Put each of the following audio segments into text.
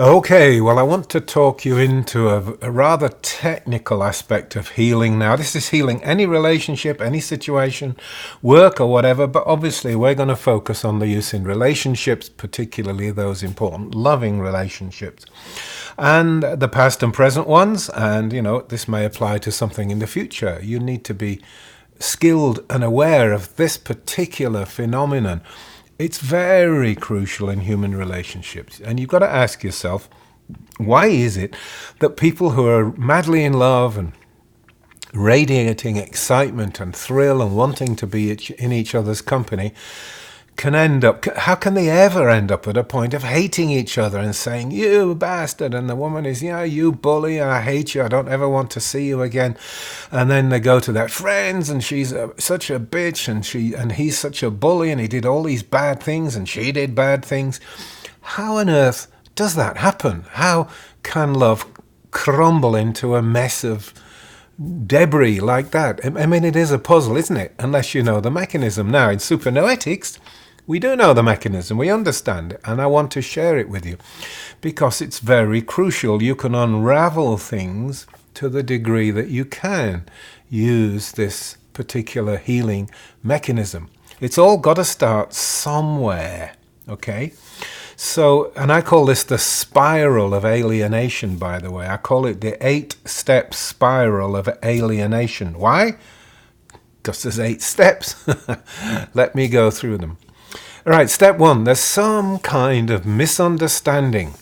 Okay, well, I want to talk you into a rather technical aspect of healing now. This is healing any relationship, any situation, work or whatever, but obviously we're going to focus on the use in relationships, particularly those important loving relationships, and the past and present ones. And, this may apply to something in the future. You need to be skilled and aware of this particular phenomenon. It's very crucial in human relationships. And you've got to ask yourself, why is it that people who are madly in love and radiating excitement and thrill and wanting to be in each other's company how can they ever end up at a point of hating each other and saying, you bastard, and the woman is, you bully, and I hate you, I don't ever want to see you again. And then they go to their friends, and she's such a bitch, and he's such a bully, and he did all these bad things, and she did bad things. How on earth does that happen? How can love crumble into a mess of debris like that? I mean, it is a puzzle, isn't it? Unless you know the mechanism. Now, in supernoetics, we do know the mechanism, we understand it, and I want to share it with you because it's very crucial. You can unravel things to the degree that you can use this particular healing mechanism. It's all got to start somewhere, okay? So, and I call this the spiral of alienation, by the way. I call it the 8-step spiral of alienation. Why? Because there's 8 steps. Let me go through them. All right, step 1, there's some kind of misunderstanding.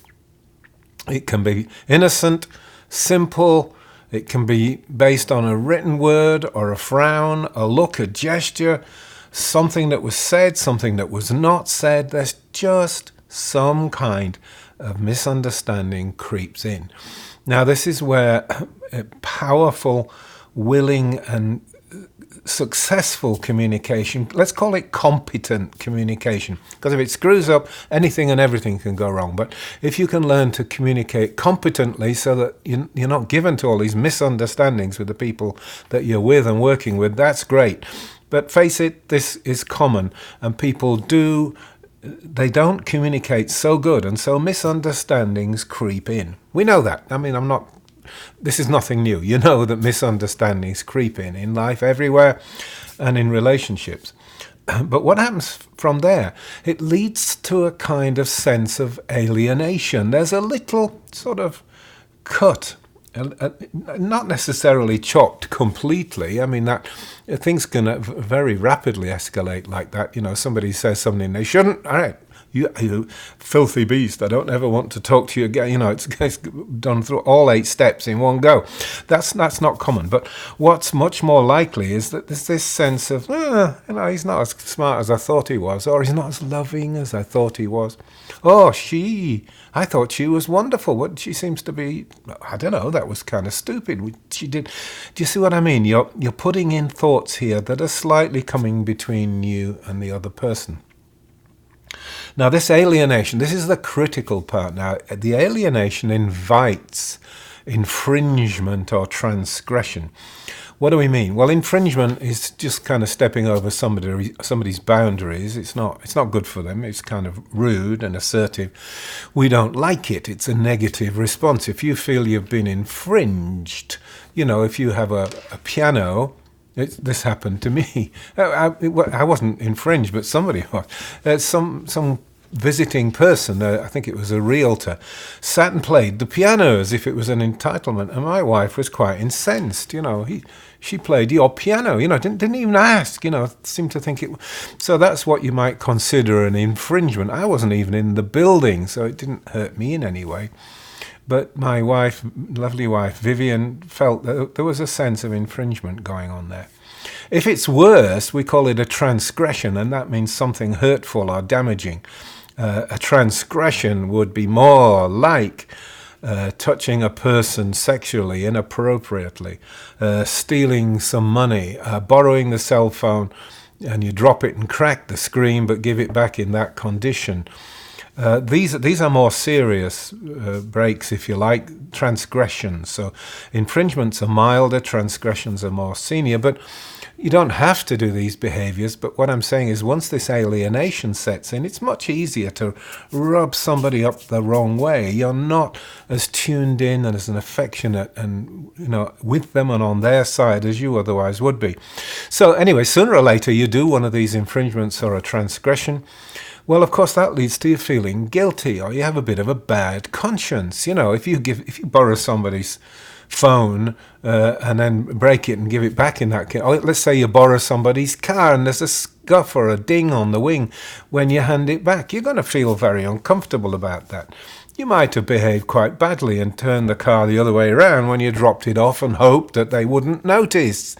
It can be innocent, simple. It can be based on a written word or a frown, a look, a gesture, something that was said, something that was not said. There's just some kind of misunderstanding creeps in. Now, this is where a powerful, willing, and successful communication, let's call it competent communication, because if it screws up, anything and everything can go wrong. But if you can learn to communicate competently so that you're not given to all these misunderstandings with the people that you're with and working with, that's great. But face it, this is common, and people they don't communicate so good, and so misunderstandings creep in. We know that. I mean, this is nothing new. You know that misunderstandings creep in life everywhere and in relationships. But what happens from there? It leads to a kind of sense of alienation. There's a little sort of cut, not necessarily chopped completely. I mean, that things can very rapidly escalate like that. Somebody says something they shouldn't. All right. You filthy beast, I don't ever want to talk to you again. It's done through all 8 steps in one go. That's not common. But what's much more likely is that there's this sense of, he's not as smart as I thought he was, or he's not as loving as I thought he was. Oh, I thought she was wonderful. What she seems to be, I don't know, that was kind of stupid. She did. Do you see what I mean? You're putting in thoughts here that are slightly coming between you and the other person. Now, this alienation, this is the critical part. Now, the alienation invites infringement or transgression. What do we mean? Well, infringement is just kind of stepping over somebody's boundaries. It's not good for them. It's kind of rude and assertive. We don't like it. It's a negative response. If you feel you've been infringed, if you have a piano. This happened to me. I wasn't infringed, but somebody was. Some visiting person, I think it was a realtor, sat and played the piano as if it was an entitlement, and my wife was quite incensed. She played your piano. Didn't even ask. Seemed to think it. So that's what you might consider an infringement. I wasn't even in the building, so it didn't hurt me in any way. But my wife, lovely wife, Vivian, felt that there was a sense of infringement going on there. If it's worse, we call it a transgression, and that means something hurtful or damaging. A transgression would be more like touching a person sexually, inappropriately, stealing some money, borrowing the cell phone, and you drop it and crack the screen, but give it back in that condition. These are more serious breaks, if you like, transgressions. So infringements are milder, transgressions are more senior. But You don't have to do these behaviors, but what I'm saying is once this alienation sets in, it's much easier to rub somebody up the wrong way. You're not as tuned in and as an affectionate and, with them and on their side as you otherwise would be. So anyway, sooner or later you do one of these infringements or a transgression. Well, of course, that leads to you feeling guilty, or you have a bit of a bad conscience. If you borrow somebody's phone and then break it and give it back in that case. Or let's say you borrow somebody's car and there's a scuff or a ding on the wing when you hand it back. You're going to feel very uncomfortable about that. You might have behaved quite badly and turned the car the other way around when you dropped it off and hoped that they wouldn't notice.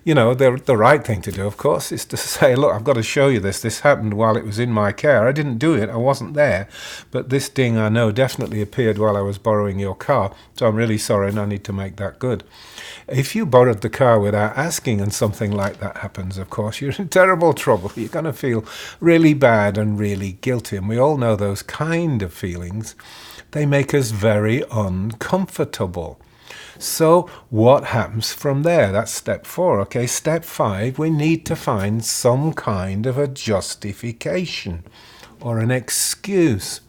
The right thing to do, of course, is to say, look, I've got to show you this. This happened while it was in my care. I didn't do it. I wasn't there. But this ding, I know, definitely appeared while I was borrowing your car. So I'm really sorry and I need to make that good. If you borrowed the car without asking and something like that happens, of course, you're in terrible trouble. You're going to feel really bad and really guilty. And we all know those kind of feelings. They make us very uncomfortable. So what happens from there? That's step 4. Okay, step 5, we need to find some kind of a justification or an excuse.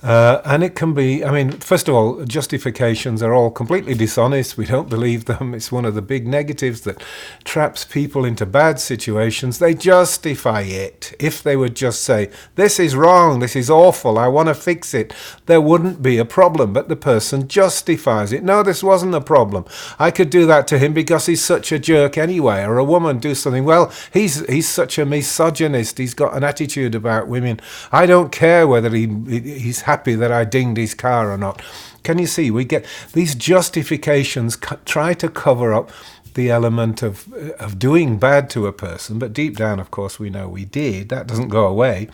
And it can be, first of all, justifications are all completely dishonest. We don't believe them. It's one of the big negatives that traps people into bad situations. They justify it. If they would just say, this is wrong, this is awful, I want to fix it, there wouldn't be a problem. But the person justifies it. No, this wasn't a problem. I could do that to him because he's such a jerk anyway. Or a woman do something, well, he's such a misogynist. He's got an attitude about women. I don't care whether he's happy that I dinged his car or not. Can you see? We get these justifications try to cover up the element of doing bad to a person, but deep down, of course, we know we did. That doesn't go away.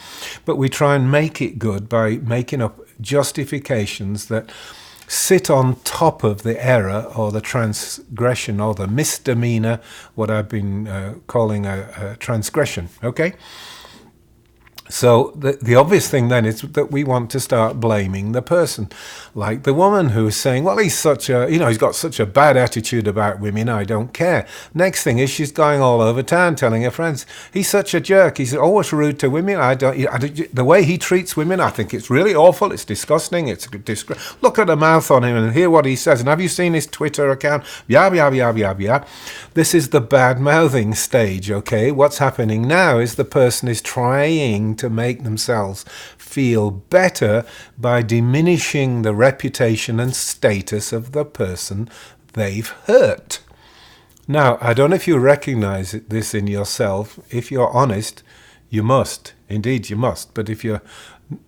But we try and make it good by making up justifications that sit on top of the error or the transgression or the misdemeanor, what I've been calling a transgression. Okay? So the obvious thing then is that we want to start blaming the person, like the woman who's saying, well, he's got such a bad attitude about women, I don't care. Next thing is she's going all over town telling her friends, he's such a jerk, he's always rude to women, the way he treats women, I think it's really awful, it's disgusting, it's a disgrace. Look at the mouth on him and hear what he says, and have you seen his Twitter account? Yeah. This is the bad-mouthing stage, okay? What's happening now is the person is trying to make themselves feel better by diminishing the reputation and status of the person they've hurt. Now, I don't know if you recognize this in yourself. If you're honest, you must. Indeed, you must. But if you're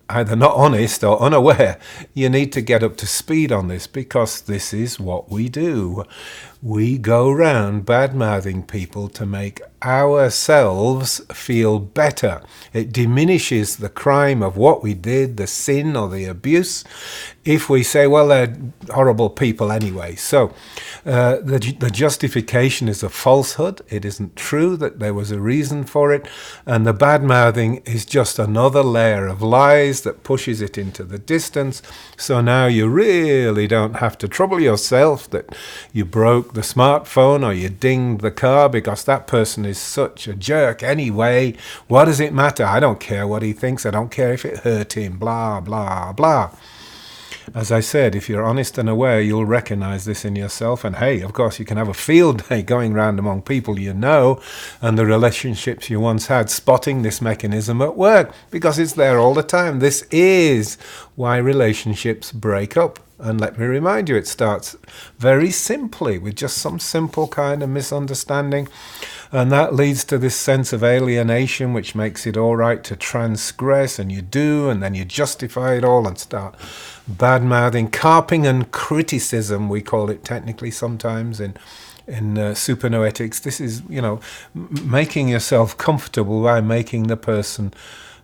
either not honest or unaware, you need to get up to speed on this, because this is what we do. We go round bad-mouthing people to make ourselves feel better. It diminishes the crime of what we did, the sin or the abuse, if we say, well, they're horrible people anyway. So the justification is a falsehood. It isn't true that there was a reason for it. And the bad-mouthing is just another layer of lies that pushes it into the distance. So now you really don't have to trouble yourself that you broke the smartphone or you dinged the car, because that person is such a jerk anyway. What does it matter? I don't care what he thinks. I don't care if it hurt him. Blah, blah, blah. As I said, if you're honest and aware, you'll recognize this in yourself. And hey, of course, you can have a field day going around among people you know and the relationships you once had, spotting this mechanism at work, because it's there all the time. This is why relationships break up. And let me remind you, it starts very simply with just some simple kind of misunderstanding. And that leads to this sense of alienation, which makes it all right to transgress, and you do, and then you justify it all and start bad-mouthing, carping and criticism, we call it technically sometimes in supernoetics. This is, making yourself comfortable by making the person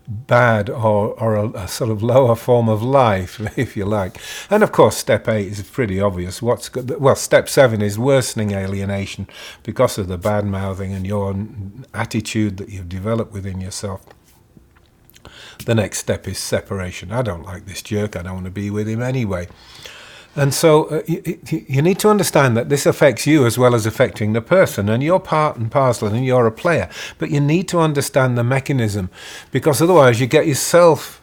bad or a sort of lower form of life, if you like. And of course, step 8 is pretty obvious. Step 7 is worsening alienation because of the bad mouthing and your attitude that you've developed within yourself. The next step is separation. I don't like this jerk. I don't want to be with him anyway. And so you need to understand that this affects you as well as affecting the person, and you're part and parcel, and you're a player. But you need to understand the mechanism, because otherwise you get yourself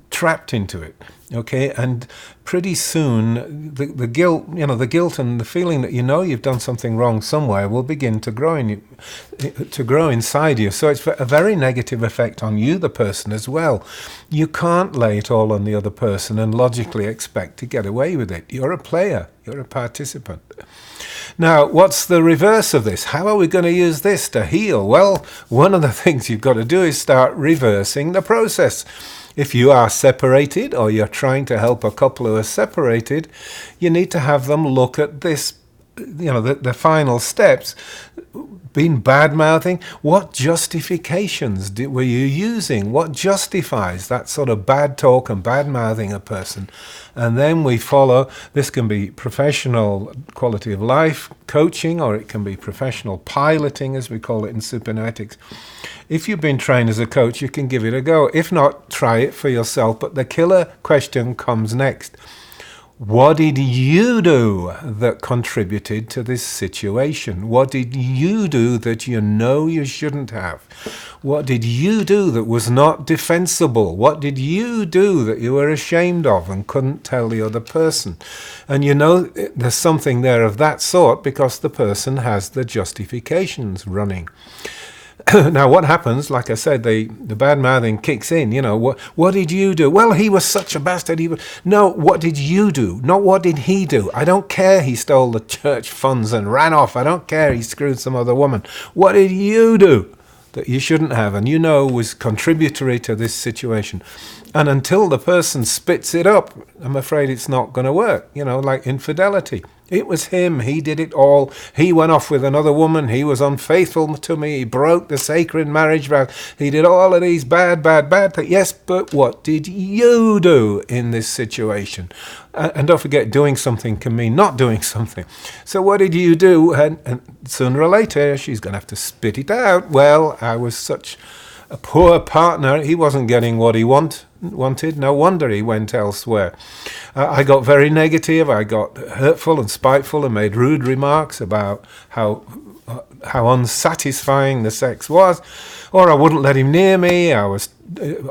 trapped into it. Okay, and pretty soon the guilt, the guilt and the feeling that you've done something wrong somewhere will begin to grow inside you. So it's a very negative effect on you, the person, as well. You can't lay it all on the other person and logically expect to get away with it. You're a player. You're a participant. Now, what's the reverse of this? How are we going to use this to heal? Well, one of the things you've got to do is start reversing the process. If you are separated, or you're trying to help a couple who are separated, you need to have them look at this, the final steps. Been bad-mouthing? What justifications were you using? What justifies that sort of bad talk and bad-mouthing a person? And then we follow. This can be professional quality of life coaching, or it can be professional piloting, as we call it in cybernetics. If you've been trained as a coach, you can give it a go. If not, try it for yourself. But the killer question comes next. What did you do that contributed to this situation? What did you do that you shouldn't have? What did you do that was not defensible? What did you do that you were ashamed of and couldn't tell the other person? And there's something there of that sort because the person has the justifications running. Now, what happens, like I said, the bad-mouthing kicks in. What did you do? Well, he was such a bastard. No, what did you do? Not what did he do? I don't care he stole the church funds and ran off. I don't care he screwed some other woman. What did you do that you shouldn't have and was contributory to this situation? And until the person spits it up, I'm afraid it's not going to work, like infidelity. It was him. He did it all. He went off with another woman. He was unfaithful to me. He broke the sacred marriage vow. He did all of these bad things. Yes, but what did you do in this situation? And don't forget, doing something can mean not doing something. So what did you do? And sooner or later, she's going to have to spit it out. Well, I was such a poor partner. He wasn't getting what he wanted. No wonder he went elsewhere. I got very negative. I got hurtful and spiteful and made rude remarks about how unsatisfying the sex was, or I wouldn't let him near me. I was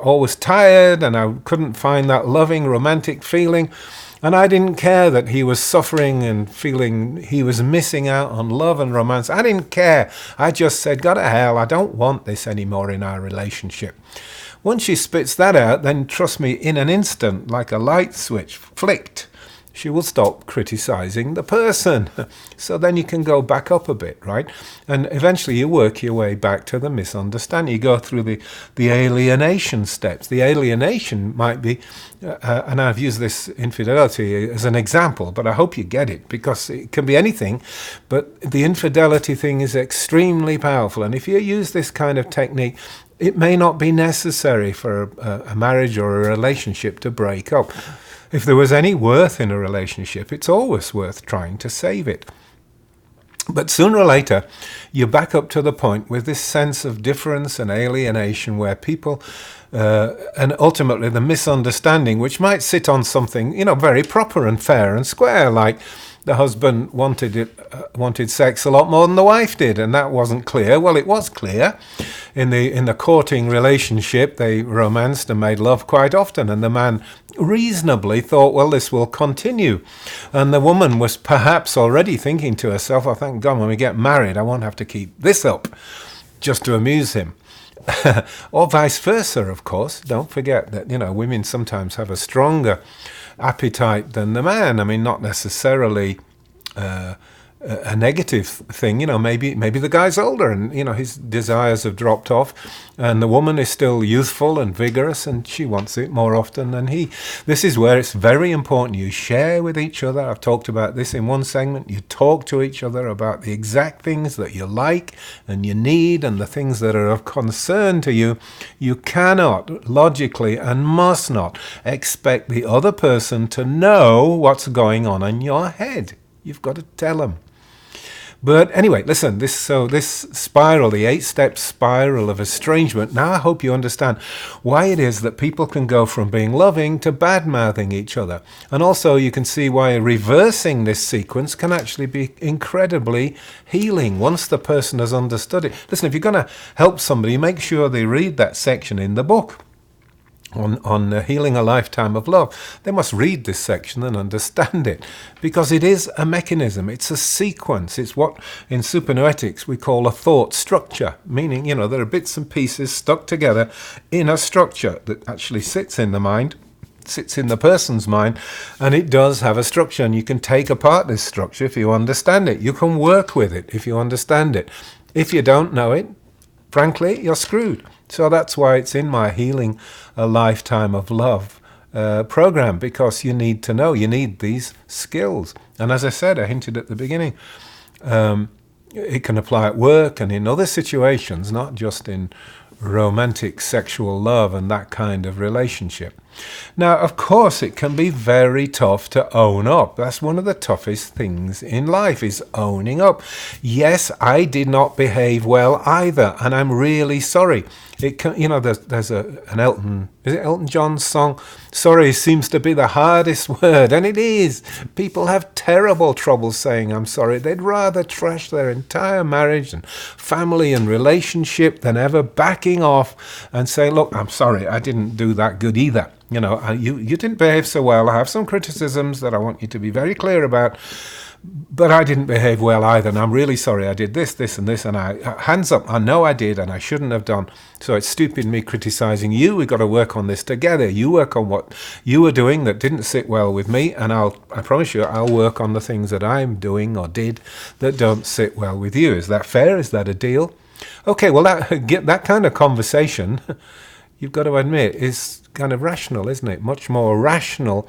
always tired and I couldn't find that loving romantic feeling. And I didn't care that he was suffering and feeling he was missing out on love and romance. I didn't care. I just said, go to hell, I don't want this anymore in our relationship. Once she spits that out, then trust me, in an instant, like a light switch flicked, she will stop criticizing the person. So then you can go back up a bit, right? And eventually you work your way back to the misunderstanding. You go through the alienation steps. The alienation might be, and I've used this infidelity as an example, but I hope you get it, because it can be anything, but the infidelity thing is extremely powerful. And if you use this kind of technique, it may not be necessary for a marriage or a relationship to break up. If there was any worth in a relationship, it's always worth trying to save it. But sooner or later, you're back up to the point with this sense of difference and alienation where people, and ultimately the misunderstanding, which might sit on something, very proper and fair and square, like the husband wanted sex a lot more than the wife did, and that wasn't clear. Well, it was clear. In the courting relationship, they romanced and made love quite often, and the man reasonably thought, well, this will continue. And the woman was perhaps already thinking to herself, oh, thank God, when we get married, I won't have to keep this up just to amuse him. Or vice versa, of course. Don't forget that, women sometimes have a stronger appetite than the man. I mean, not necessarily a negative thing. Maybe the guy's older and, his desires have dropped off, and the woman is still youthful and vigorous and she wants it more often than he. This is where it's very important you share with each other. I've talked about this in one segment. You talk to each other about the exact things that you like and you need and the things that are of concern to you. You cannot logically and must not expect the other person to know what's going on in your head. You've got to tell them. But anyway, listen, this spiral, the 8-step spiral of estrangement, now I hope you understand why it is that people can go from being loving to bad-mouthing each other. And also you can see why reversing this sequence can actually be incredibly healing once the person has understood it. Listen, if you're going to help somebody, make sure they read that section in the book on healing a lifetime of love. They must read this section and understand it, because it is a mechanism, it's a sequence, it's what in supernoetics we call a thought structure, meaning, there are bits and pieces stuck together in a structure that actually sits in the mind, sits in the person's mind, and it does have a structure, and you can take apart this structure if you understand it. You can work with it if you understand it. If you don't know it, frankly, you're screwed. So that's why it's in my Healing a Lifetime of Love program, because you need to know, you need these skills. And as I said, I hinted at the beginning, it can apply at work and in other situations, not just in romantic sexual love and that kind of relationship. Now, of course, it can be very tough to own up. That's one of the toughest things in life, is owning up. Yes, I did not behave well either, and I'm really sorry. It can, there's an Elton John song, sorry seems to be the hardest word, and it is. People have terrible trouble saying I'm sorry. They'd rather trash their entire marriage and family and relationship than ever backing off and say, look, I'm sorry, I didn't do that good either. You didn't behave so well. I have some criticisms that I want you to be very clear about, but I didn't behave well either, and I'm really sorry. I did this, and this, and hands up, I know I did, and I shouldn't have done. So it's stupid me criticizing you. We've got to work on this together. You work on what you were doing that didn't sit well with me, and I promise you, I'll work on the things that I'm doing or did that don't sit well with you. Is that fair? Is that a deal? Okay, well, that kind of conversation, you've got to admit, is kind of rational, isn't it? Much more rational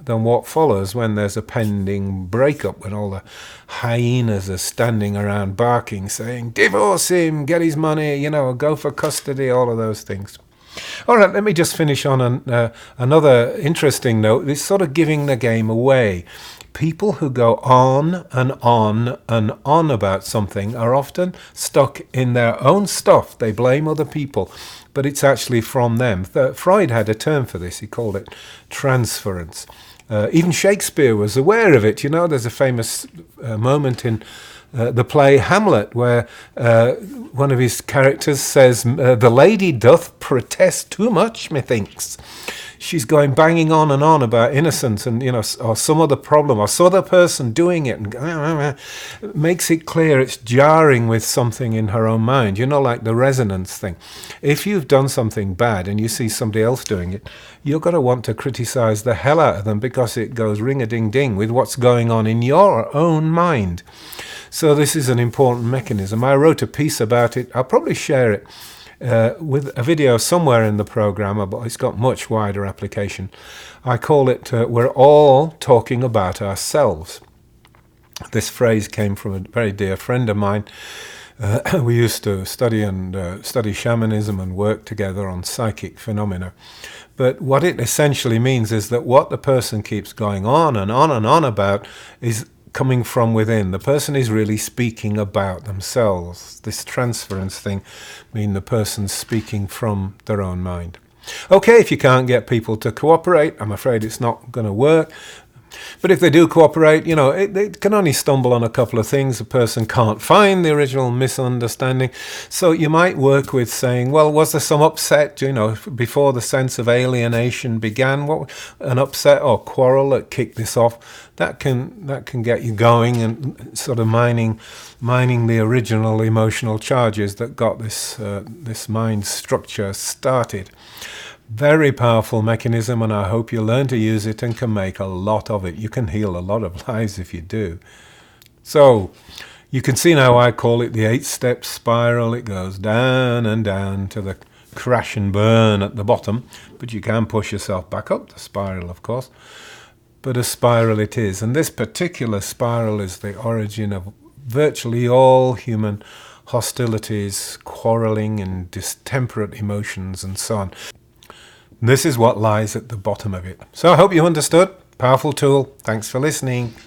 than what follows when there's a pending breakup, when all the hyenas are standing around barking, saying, divorce him, get his money, go for custody, all of those things. All right, let me just finish on another interesting note. It's sort of giving the game away. People who go on and on and on about something are often stuck in their own stuff. They blame other people, but it's actually from them. Freud had a term for this. He called it transference. Even Shakespeare was aware of it. There's a famous moment in the play Hamlet where one of his characters says, the lady doth protest too much, methinks. She's going banging on and on about innocence and, or some other problem or some other person doing it, and makes it clear it's jarring with something in her own mind, like the resonance thing. If you've done something bad and you see somebody else doing it, you're going to want to criticize the hell out of them, because it goes ring-a-ding-ding with what's going on in your own mind. So this is an important mechanism. I wrote a piece about it. I'll probably share it with a video somewhere in the program, but it's got much wider application. I call it, we're all talking about ourselves. This phrase came from a very dear friend of mine. We used to study shamanism and work together on psychic phenomena. But what it essentially means is that what the person keeps going on and on and on about is coming from within. The person is really speaking about themselves. This transference thing means the person's speaking from their own mind. Okay, if you can't get people to cooperate, I'm afraid it's not going to work. But if they do cooperate, they can only stumble on a couple of things. A person can't find the original misunderstanding. So you might work with saying, well, was there some upset, before the sense of alienation began? What an upset or quarrel that kicked this off? That can get you going and sort of mining the original emotional charges that got this mind structure started. Very powerful mechanism, and I hope you learn to use it and can make a lot of it. You can heal a lot of lives if you do. So you can see now I call it the 8-step spiral. It goes down and down to the crash and burn at the bottom, but you can push yourself back up the spiral, of course. But a spiral it is, and this particular spiral is the origin of virtually all human hostilities, quarreling and distemperate emotions and so on. This is what lies at the bottom of it. So I hope you understood. Powerful tool. Thanks for listening.